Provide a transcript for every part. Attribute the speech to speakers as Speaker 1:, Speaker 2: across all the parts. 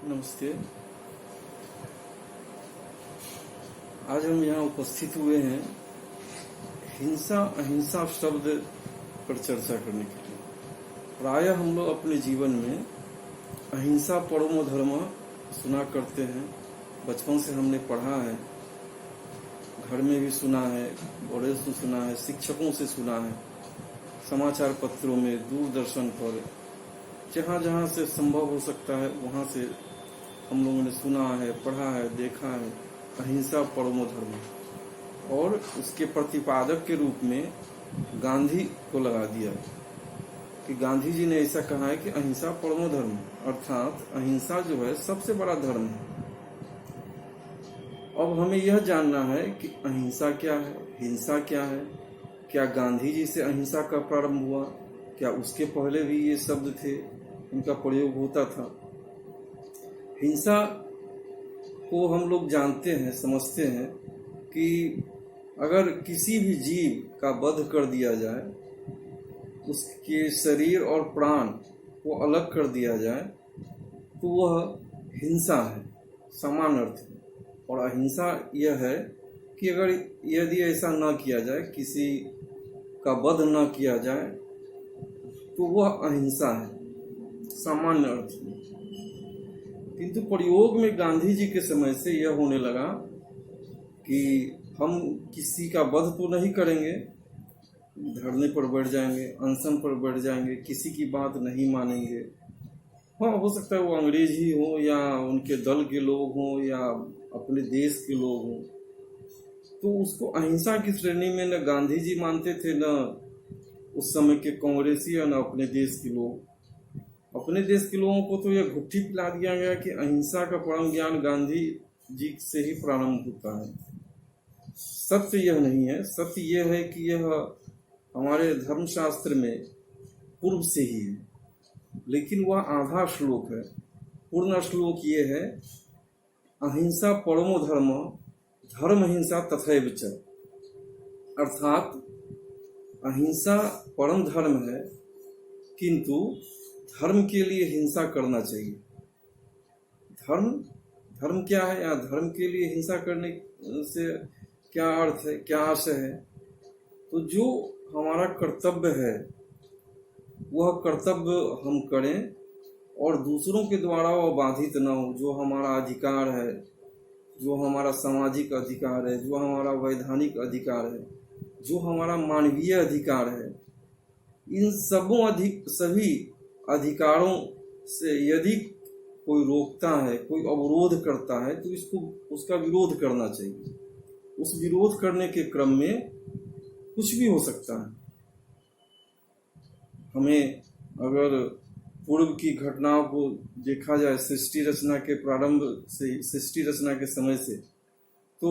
Speaker 1: नमस्ते। आज हम यहाँ उपस्थित हुए हैं हिंसा अहिंसा शब्द पर चर्चा करने के लिए। प्रायः हम लोग अपने जीवन में अहिंसा परमो धर्म सुना करते हैं। बचपन से हमने पढ़ा है, घर में भी सुना है, बड़े से सुना है, शिक्षकों से सुना है, समाचार पत्रों में, दूरदर्शन पर, जहाँ जहाँ से संभव हो सकता है वहाँ से हम लोगों ने सुना है, पढ़ा है, देखा है अहिंसा परमो धर्म। और उसके प्रतिपादक के रूप में गांधी को लगा दिया कि गांधी जी ने ऐसा कहा है कि अहिंसा परमो धर्म, अर्थात अहिंसा जो है सबसे बड़ा धर्म है। अब हमें यह जानना है कि अहिंसा क्या है, हिंसा क्या है। क्या गांधी जी से अहिंसा का प्रारंभ हुआ? क्या उसके पहले भी ये शब्द थे, उनका प्रयोग होता था? हिंसा को हम लोग जानते हैं, समझते हैं कि अगर किसी भी जीव का वध कर दिया जाए, उसके शरीर और प्राण को अलग कर दिया जाए, तो वह हिंसा है, समान अर्थ है। और अहिंसा यह है कि अगर यदि ऐसा न किया जाए, किसी का वध न किया जाए, तो वह अहिंसा है, सामान्य अर्थ में। किंतु प्रयोग में गांधी जी के समय से यह होने लगा कि हम किसी का वध तो नहीं करेंगे, धरने पर बैठ जाएंगे, अनशन पर बैठ जाएंगे, किसी की बात नहीं मानेंगे। हाँ, हो सकता है वो अंग्रेज ही हो या उनके दल के लोग हों या अपने देश के लोग हों, तो उसको अहिंसा की श्रेणी में न गांधी जी मानते थे, न उस समय के कांग्रेसी या न अपने देश के लोग। अपने देश के लोगों को तो यह घुट्टी पिला दिया गया कि अहिंसा का परम ज्ञान गांधी जी से ही प्रारंभ होता है। सत्य यह नहीं है। सत्य यह है कि यह हमारे धर्मशास्त्र में पूर्व से ही है, लेकिन वह आधा श्लोक है। पूर्ण श्लोक ये है, अहिंसा परमो धर्म, धर्म हिंसा तथैव च। अर्थात अहिंसा परम धर्म है, किंतु धर्म के लिए हिंसा करना चाहिए। धर्म क्या है, या धर्म के लिए हिंसा करने से क्या अर्थ है, क्या आशय है? तो जो हमारा कर्तव्य है वह कर्तव्य हम करें और दूसरों के द्वारा वह बाधित न हो। जो हमारा अधिकार है, जो हमारा सामाजिक अधिकार है, जो हमारा वैधानिक अधिकार है, जो हमारा मानवीय अधिकार है, इन सभी अधिकारों से यदि कोई रोकता है, कोई अवरोध करता है, तो इसको उसका विरोध करना चाहिए। उस विरोध करने के क्रम में कुछ भी हो सकता है। हमें अगर पूर्व की घटनाओं को देखा जाए, सृष्टि रचना के प्रारंभ से, सृष्टि रचना के समय से, तो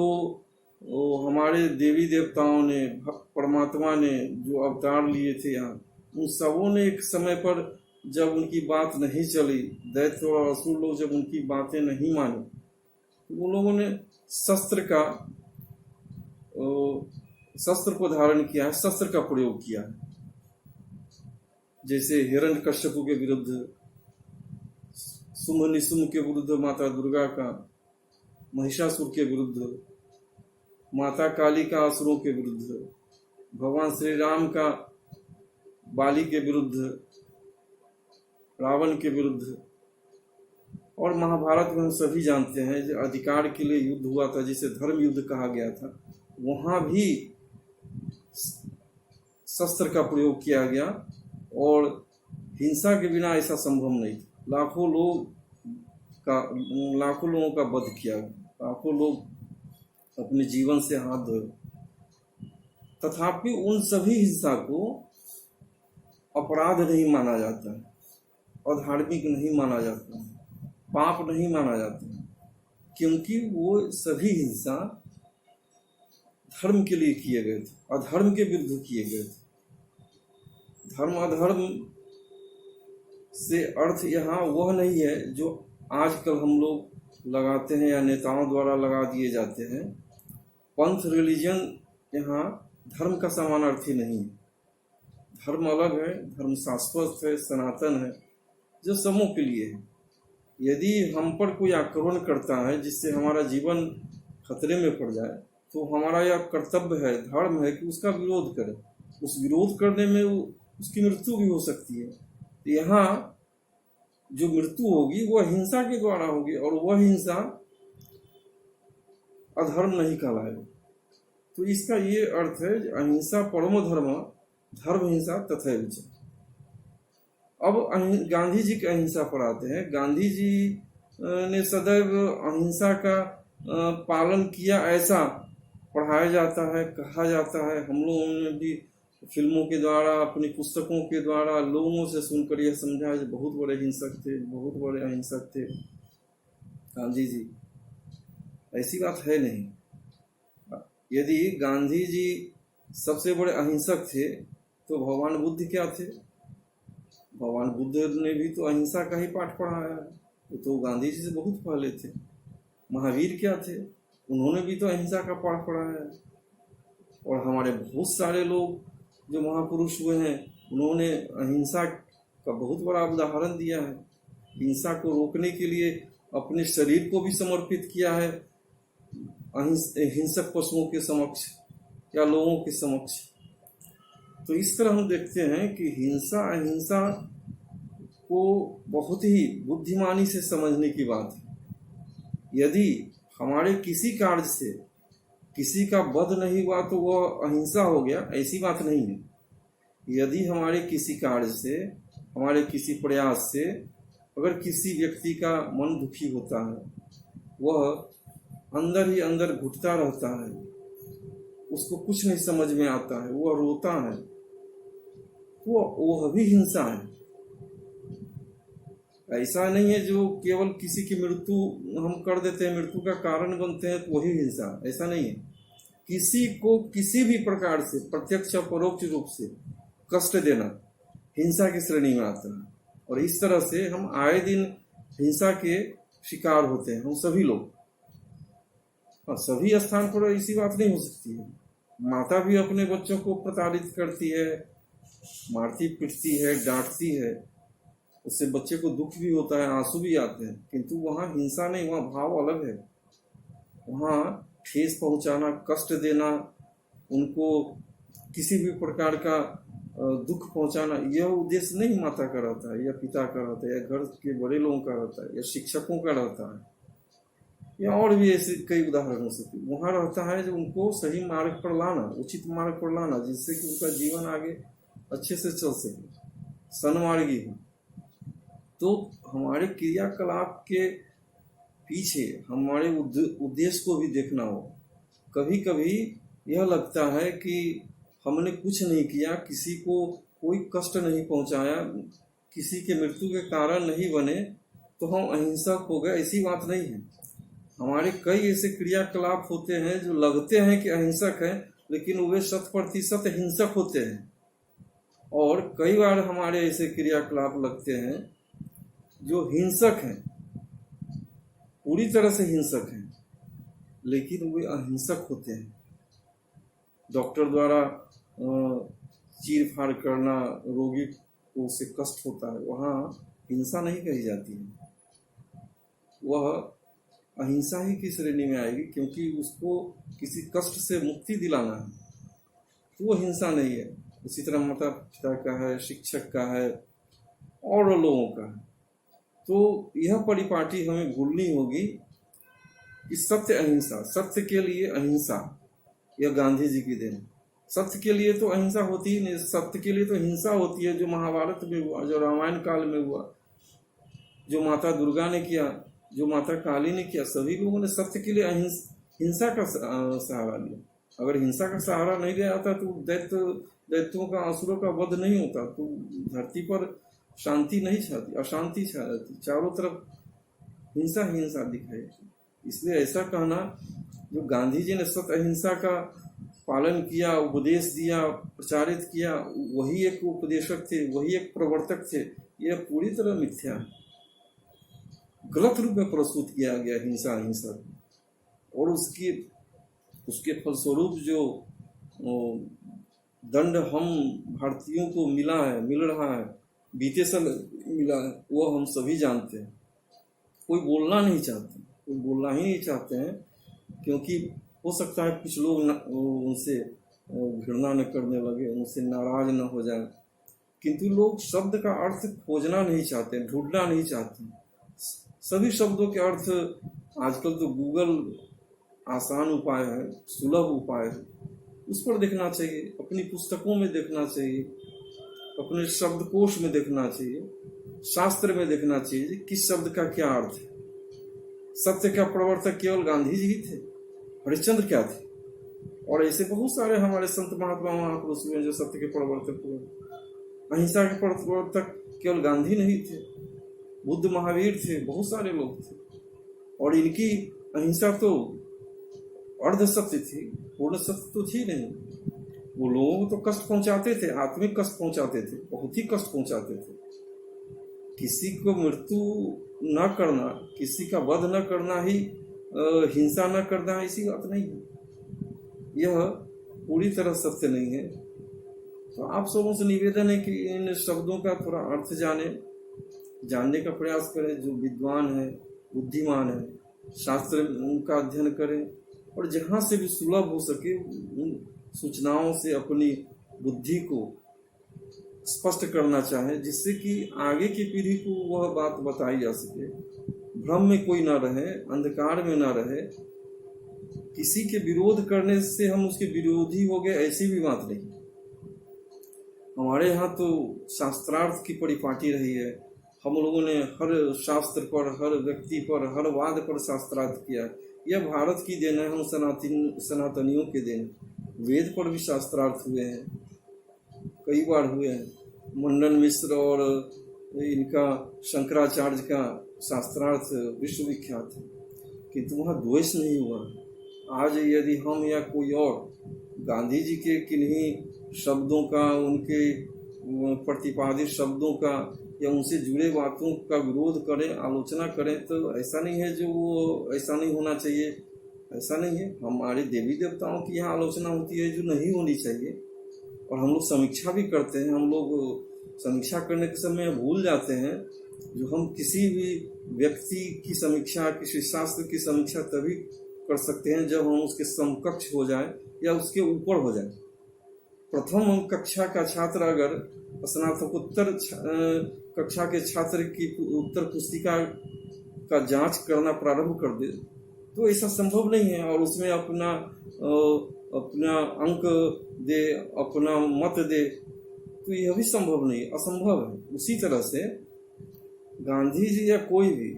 Speaker 1: हमारे देवी देवताओं ने, परमात्मा ने जो अवतार लिए थे यहाँ, उन सबों ने एक समय पर जब उनकी बात नहीं चली, दैत्य और असुर लोग जब उनकी बातें नहीं मानी, तो उन लोगों ने शस्त्र को धारण किया है, शस्त्र का प्रयोग किया है। जैसे हिरण्यकश्यपु के विरुद्ध, शुंभ निशुंभ के विरुद्ध माता दुर्गा का, महिषासुर के विरुद्ध, माता काली का असुरों के विरुद्ध, भगवान श्री राम का बाली के विरुद्ध, रावण के विरुद्ध। और महाभारत में हम सभी जानते हैं जो अधिकार के लिए युद्ध हुआ था, जिसे धर्म युद्ध कहा गया था, वहां भी शस्त्र का प्रयोग किया गया और हिंसा के बिना ऐसा संभव नहीं था। लाखों लोगों का वध किया, लाखों लोग अपने जीवन से हाथ धोए। तथापि उन सभी हिंसा को अपराध नहीं माना जाता है, अधार्मिक नहीं माना जाता है, पाप नहीं माना जाता है, क्योंकि वो सभी हिंसा धर्म के लिए किए गए थे, अधर्म के विरुद्ध किए गए थे। धर्म अधर्म से अर्थ यहाँ वह नहीं है जो आजकल हम लोग लगाते हैं या नेताओं द्वारा लगा दिए जाते हैं। पंथ, रिलीजन यहाँ धर्म का समान अर्थ ही नहीं है। धर्म अलग है, धर्म शाश्वत है, सनातन है, जो सबों के लिए है। यदि हम पर कोई आक्रमण करता है जिससे हमारा जीवन खतरे में पड़ जाए, तो हमारा यह कर्तव्य है, धर्म है कि उसका विरोध करें। उस विरोध करने में उसकी मृत्यु भी हो सकती है। तो यहाँ जो मृत्यु होगी वह हिंसा के द्वारा होगी, और वह हिंसा अधर्म नहीं कहलाएगा। तो इसका ये अर्थ है, अहिंसा परमो धर्म, धर्म हिंसा तथैव च। अब गांधी जी की अहिंसा पर आते हैं। गांधी जी ने सदैव अहिंसा का पालन किया, ऐसा पढ़ाया जाता है, कहा जाता है। हम लोगों ने भी फिल्मों के द्वारा, अपनी पुस्तकों के द्वारा लोगों से सुनकर यह समझा है बहुत बड़े हिंसक थे, बहुत बड़े अहिंसक थे गांधी जी। ऐसी बात है नहीं। यदि गांधी जी सबसे बड़े अहिंसक थे तो भगवान बुद्ध क्या थे? भगवान बुद्ध ने भी तो अहिंसा का ही पाठ पढ़ाया है, वो तो गांधी जी से बहुत पहले थे। महावीर क्या थे? उन्होंने भी तो अहिंसा का पाठ पढ़ाया है। और हमारे बहुत सारे लोग जो महापुरुष हुए हैं, उन्होंने अहिंसा का बहुत बड़ा उदाहरण दिया है। हिंसा को रोकने के लिए अपने शरीर को भी समर्पित किया है हिंसक पशुओं के समक्ष या लोगों के समक्ष। तो इस तरह हम देखते हैं कि हिंसा अहिंसा को बहुत ही बुद्धिमानी से समझने की बात है। यदि हमारे किसी कार्य से किसी का वध नहीं हुआ तो वह अहिंसा हो गया, ऐसी बात नहीं है। यदि हमारे किसी कार्य से, हमारे किसी प्रयास से अगर किसी व्यक्ति का मन दुखी होता है, वह अंदर ही अंदर घुटता रहता है, उसको कुछ नहीं समझ में आता है, वह रोता है, वह भी हिंसा है। ऐसा नहीं है जो केवल किसी की मृत्यु हम कर देते हैं, मृत्यु का कारण बनते हैं तो वही हिंसा, ऐसा नहीं है। किसी को किसी भी प्रकार से प्रत्यक्ष या परोक्ष रूप से कष्ट देना हिंसा की श्रेणी में आता है। और इस तरह से हम आए दिन हिंसा के शिकार होते हैं, हम सभी लोग। सभी स्थान पर ऐसी बात नहीं हो सकती है। माता भी अपने बच्चों को प्रताड़ित करती है, मारती पीटती है, डांटती है, उससे बच्चे को दुख भी होता है, आंसू भी आते हैं, किंतु वहाँ हिंसा नहीं, वहाँ भाव अलग है। वहाँ ठेस पहुंचाना, कष्ट देना, उनको किसी भी प्रकार का दुख पहुंचाना, यह उद्देश्य नहीं माता का रहता है, या पिता का रहता है, या घर के बड़े लोगों का रहता है, या शिक्षकों का रहता है, या और भी ऐसे कई उदाहरण हो सकते। वहाँ रहता है जो उनको सही मार्ग पर लाना, उचित मार्ग पर लाना, जिससे कि उनका जीवन आगे अच्छे से चल सके, सन्मार्गी हो। तो हमारे क्रियाकलाप के पीछे हमारे उद्देश्य को भी देखना हो। कभी कभी यह लगता है कि हमने कुछ नहीं किया, किसी को कोई कष्ट नहीं पहुंचाया, किसी के मृत्यु के कारण नहीं बने तो हम अहिंसक हो गए, ऐसी बात नहीं है। हमारे कई ऐसे क्रियाकलाप होते हैं जो लगते हैं कि अहिंसक हैं, लेकिन वे 100% हिंसक होते हैं। और कई बार हमारे ऐसे क्रियाकलाप लगते हैं जो हिंसक हैं, पूरी तरह से हिंसक हैं, लेकिन वे अहिंसक होते हैं। डॉक्टर द्वारा चीर फाड़ करना, रोगी को उससे कष्ट होता है, वहाँ हिंसा नहीं कही जाती है, वह अहिंसा ही की श्रेणी में आएगी, क्योंकि उसको किसी कष्ट से मुक्ति दिलाना है, तो वो हिंसा नहीं है। इसी तरह माता पिता का है, शिक्षक का है, और लोगों का है। तो यह परिपाटी हमें भूलनी होगी कि सत्य अहिंसा, सत्य के लिए अहिंसा, यह गांधी जी की देन। सत्य के लिए तो अहिंसा होती ही नहीं, सत्य के लिए तो हिंसा होती है, जो महाभारत में हुआ, जो रामायण काल में हुआ, जो माता दुर्गा ने किया, जो माता काली ने किया। सभी लोगों ने सत्य के लिए हिंसा का सहारा लिया। अगर हिंसा का सहारा नहीं लिया जाता तो दैत्यों का, असुरों का वध नहीं होता, तो धरती पर शांति नहीं छाती, अशांति छा जाती, चारों तरफ हिंसा हिंसा दिखाई। इसलिए ऐसा कहना, जो गांधी जी ने सत्य अहिंसा का पालन किया, उपदेश दिया, प्रचारित किया, वही एक उपदेशक थे, वही एक प्रवर्तक थे, यह पूरी तरह मिथ्या है, गलत रूप में प्रस्तुत किया गया हिंसा अहिंसा। और उसके फलस्वरूप जो दंड हम भारतीयों को मिल रहा है, बीते साल मिला है, वो हम सभी जानते हैं। कोई बोलना नहीं चाहते, कोई बोलना ही नहीं चाहते हैं, क्योंकि हो सकता है कुछ लोग उनसे घृणा न करने लगे, उनसे नाराज न हो जाए। किंतु लोग शब्द का अर्थ खोजना नहीं चाहते, ढूंढना नहीं चाहते। सभी शब्दों के अर्थ आजकल तो गूगल आसान उपाय है, सुलभ उपाय है, उस पर देखना चाहिए, अपनी पुस्तकों में देखना चाहिए, अपने शब्दकोश में देखना चाहिए, शास्त्र में देखना चाहिए किस शब्द का क्या अर्थ है। सत्य का प्रवर्तक केवल गांधी जी ही थे, हरिश्चंद्र क्या थे? और ऐसे बहुत सारे हमारे संत महात्मा महापुरुष हुए जो सत्य के प्रवर्तक हुए। अहिंसा के प्रवर्तक केवल गांधी नहीं थे, बुद्ध महावीर थे, बहुत सारे लोग थे। और इनकी अहिंसा तो अर्ध सत्य थी, पूर्ण सत्य तो थी नहीं। वो लोगों को तो कष्ट पहुंचाते थे, आत्मिक कष्ट पहुंचाते थे, बहुत ही कष्ट पहुंचाते थे। किसी को मृत्यु न करना, किसी का वध न करना ही हिंसा न करना ऐसी बात नहीं है। यह पूरी तरह सत्य नहीं है। तो आप सबों से निवेदन है कि इन शब्दों का थोड़ा अर्थ जानने का प्रयास करें। जो विद्वान है, बुद्धिमान है, शास्त्र उनका अध्ययन करें, और जहाँ से भी सुलभ हो सके उन सूचनाओं से अपनी बुद्धि को स्पष्ट करना चाहे, जिससे कि आगे की पीढ़ी को वह बात बताई जा सके। भ्रम में कोई ना रहे, अंधकार में ना रहे। किसी के विरोध करने से हम उसके विरोधी हो गए, ऐसी भी बात नहीं। हमारे यहाँ तो शास्त्रार्थ की परिपाटी रही है। हम लोगों ने हर शास्त्र पर, हर व्यक्ति पर, हर वाद पर शास्त्रार्थ किया। यह भारत की देन है, हम सनातनियों के देन। वेद पर भी शास्त्रार्थ हुए हैं, कई बार हुए हैं। मंडन मिश्र और इनका शंकराचार्य का शास्त्रार्थ विश्वविख्यात है, किंतु वहाँ द्वेष नहीं हुआ। आज यदि हम या कोई और गांधी जी के किन्हीं शब्दों का, उनके प्रतिपादित शब्दों का या उनसे जुड़े बातों का विरोध करें, आलोचना करें, तो ऐसा नहीं है जो वो ऐसा नहीं होना चाहिए, ऐसा नहीं है। हमारे देवी देवताओं की यहाँ आलोचना होती है जो नहीं होनी चाहिए, और हम लोग समीक्षा भी करते हैं। हम लोग समीक्षा करने के समय भूल जाते हैं जो हम किसी भी व्यक्ति की समीक्षा, किसी शास्त्र की समीक्षा तभी कर सकते हैं जब हम उसके समकक्ष हो जाए या उसके ऊपर हो जाए। प्रथम कक्षा का छात्र अगर स्नातकोत्तर कक्षा के छात्र की उत्तर पुस्तिका का जांच करना प्रारंभ कर दे तो ऐसा संभव नहीं है, और उसमें अपना अंक दे, अपना मत दे, तो यह भी संभव नहीं, असंभव है। उसी तरह से गांधी जी या कोई भी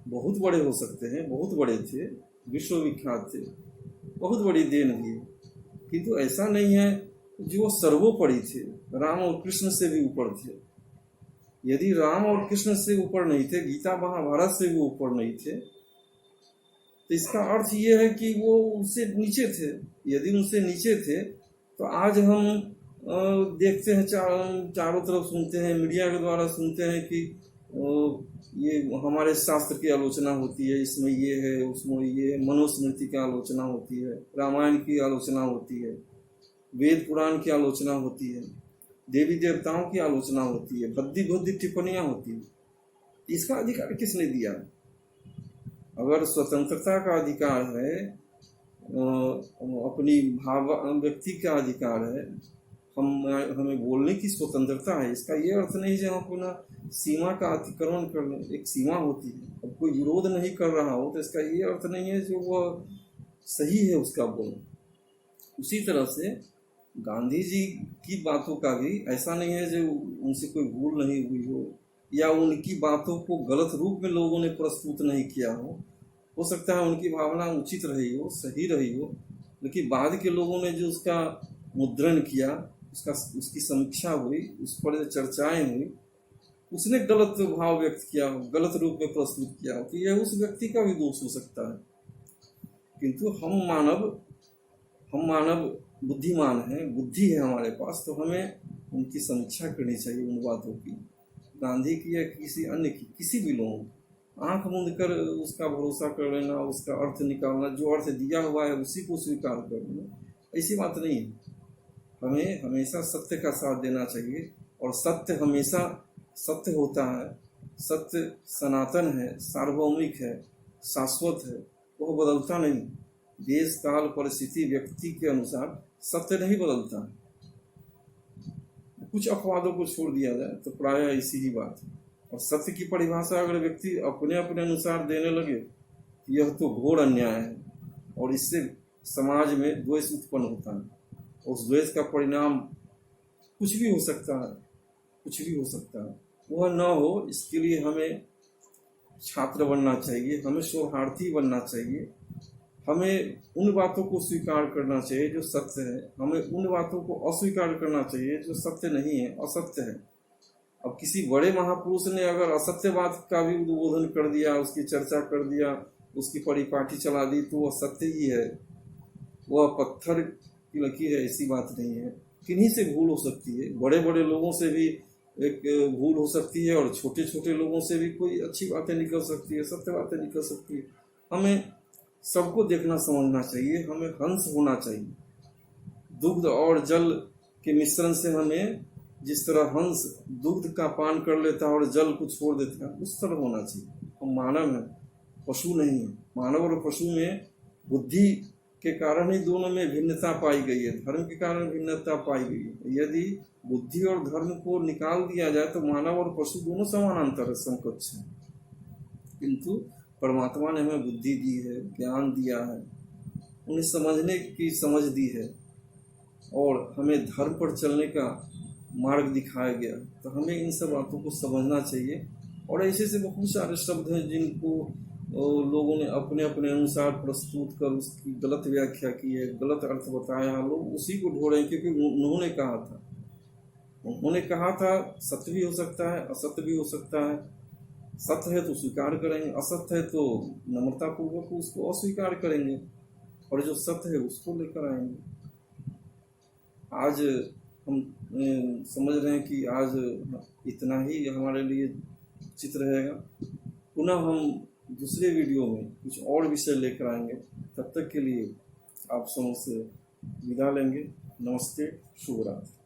Speaker 1: बहुत बड़े हो सकते हैं, बहुत बड़े थे, विश्वविख्यात थे, बहुत बड़ी देन भी, किंतु ऐसा नहीं है जो सर्वोपरि थे, राम और कृष्ण से भी ऊपर थे। यदि राम और कृष्ण से ऊपर नहीं थे, गीता महाभारत से भी ऊपर नहीं थे, तो इसका अर्थ ये है कि वो उनसे नीचे थे। यदि उनसे नीचे थे तो आज हम देखते हैं, चारों तरफ सुनते हैं, मीडिया के द्वारा सुनते हैं कि ये हमारे शास्त्र की आलोचना होती है, इसमें ये है, उसमें ये है, मनुस्मृति की आलोचना होती है, रामायण की आलोचना होती है, वेद पुराण की आलोचना होती है, देवी देवताओं की आलोचना होती है, भद्दी टिप्पणियां होती है। इसका अधिकार किसने दिया? अगर स्वतंत्रता का अधिकार है, अपनी व्यक्ति का अधिकार है, हमें बोलने की स्वतंत्रता है, इसका ये अर्थ नहीं जो हम अपना सीमा का अतिक्रमण कर लें। एक सीमा होती है, अब कोई विरोध नहीं कर रहा हो तो इसका ये अर्थ नहीं है जो वह सही है उसका बोलना। उसी तरह से गांधी जी की बातों का भी ऐसा नहीं है जो उनसे कोई भूल नहीं हुई हो या उनकी बातों को गलत रूप में लोगों ने प्रस्तुत नहीं किया हो सकता है उनकी भावना उचित रही हो, सही रही हो, लेकिन बाद के लोगों ने जो उसका मुद्रण किया, उसकी समीक्षा हुई, उस पर चर्चाएं हुई, उसने गलत भाव व्यक्त किया हो, गलत रूप में प्रस्तुत किया हो, तो यह उस व्यक्ति का भी दोष हो सकता है। किंतु हम मानव बुद्धिमान हैं, बुद्धि है हमारे पास, तो हमें उनकी समीक्षा करनी चाहिए, उन बातों की, गांधी की या किसी अन्य की, किसी भी लोगों की। आंख मूंद कर उसका भरोसा कर लेना, उसका अर्थ निकालना, जो अर्थ दिया हुआ है उसी को स्वीकार कर लेना, ऐसी बात नहीं है। हमें हमेशा सत्य का साथ देना चाहिए, और सत्य हमेशा सत्य होता है, सत्य सनातन है, सार्वभौमिक है, शाश्वत है, वह बदलता नहीं। देश काल परिस्थिति व्यक्ति के अनुसार सत्य नहीं बदलता है। कुछ अपवादों को छोड़ दिया जाए तो प्रायः इसी ही बात है। और सत्य की परिभाषा अगर व्यक्ति अपने अपने अनुसार देने लगे, यह तो घोर अन्याय है और इससे समाज में द्वेष उत्पन्न होता है। उस द्वेष का परिणाम कुछ भी हो सकता है, कुछ भी हो सकता है। वह न हो इसके लिए हमें छात्र बनना चाहिए, हमें शोधार्थी बनना चाहिए, हमें उन बातों को स्वीकार करना चाहिए जो सत्य है, हमें उन बातों को अस्वीकार करना चाहिए जो सत्य नहीं है, असत्य है। अब किसी बड़े महापुरुष ने अगर असत्यवाद का भी उद्बोधन कर दिया, उसकी चर्चा कर दिया, उसकी परिपाटी चला दी, तो वह सत्य ही है, वह पत्थर की लकीर है, ऐसी बात नहीं है। किन्हीं से भूल हो सकती है, बड़े बड़े लोगों से भी एक भूल हो सकती है और छोटे छोटे लोगों से भी कोई अच्छी बातें निकल सकती है, सत्य बातें निकल सकती है। हमें सबको देखना समझना चाहिए, हमें हंस होना चाहिए। दुग्ध और जल के मिश्रण से हमें जिस तरह हंस दुग्ध का पान कर लेता है और जल को छोड़ देता है, उस तरह होना चाहिए। हम मानव हैं, पशु नहीं है। मानव और पशु में बुद्धि के कारण ही दोनों में भिन्नता पाई गई है, धर्म के कारण भिन्नता पाई गई है। यदि बुद्धि और धर्म को निकाल दिया जाए तो मानव और पशु दोनों समानांतर समकक्ष हैं। किंतु परमात्मा ने हमें बुद्धि दी है, ज्ञान दिया है, उन्हें समझने की समझ दी है और हमें धर्म पर चलने का मार्ग दिखाया गया। तो हमें इन सब बातों को समझना चाहिए। और ऐसे से बहुत सारे शब्द हैं जिनको लोगों ने अपने अपने अनुसार प्रस्तुत कर उसकी गलत व्याख्या की है, गलत अर्थ बताया। लोग उसी को ढो रहे हैं क्योंकि उन्होंने कहा था सत्य भी हो सकता है, असत्य भी हो सकता है। सत्य है तो स्वीकार करेंगे, असत्य है तो नम्रता पूर्वक उसको अस्वीकार करेंगे और जो सत्य है उसको लेकर आएंगे। आज हम समझ रहे हैं कि आज इतना ही हमारे लिए उचित रहेगा। पुनः हम दूसरे वीडियो में कुछ और विषय लेकर आएंगे। तब तक के लिए आप समझ से विदा लेंगे। नमस्ते, शुभ रात्रि।